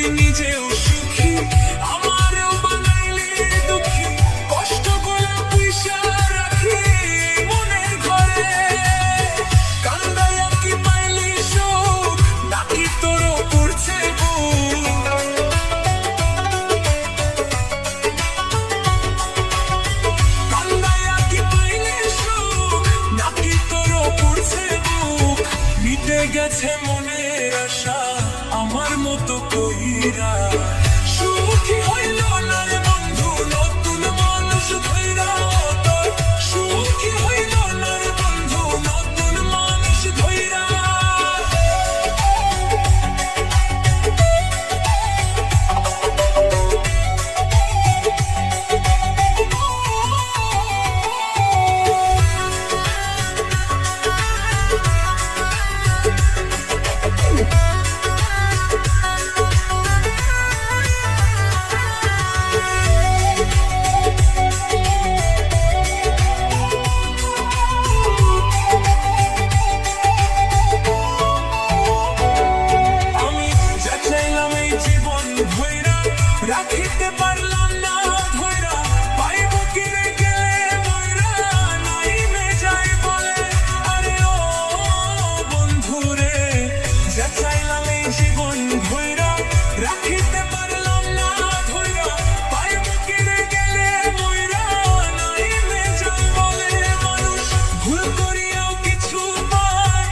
তুই নিজেও সুখী, আমারও বানাইলি দুঃখী। কষ্টগুলো পুইসা রাখি মনের ঘরে, কান্দাইয়া কি পাইলি সুখ, নাকি তোরও পুড়ছে বুক? কান্দাইয়া কি পাইলি সুখ, নাকি তোরও পুড়ছে বুক? মিটে গেছে মনের আশা আমার মতো কইরা, সুখী হইল না রে বন্ধু নতুন মানুষ ধইরা। তোর সুখী হইল না রে বন্ধু নতুন মানুষ ধইরা। রাখিতে পারলাম না ধইরা, পাইব কিরে গেলে মইরা, নাইমে যাই বলে। আরে ও বন্ধুরে, যা চাইলাম এই জীবন ধইরা, রাখিতে পারলাম না ধইরা, পাইব কিরে গেলে মইরা, নাইমে যাই বলে। মানুষ ভুল করিয়াও কিছু পায়,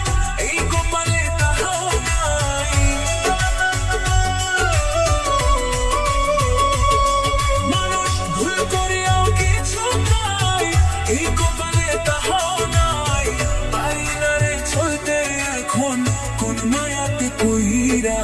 এই কপালে তাহাও নাই। এই কপালে তাহাও নাই, পারি না রে চলতে এখন কোন মায়াতে কইরা।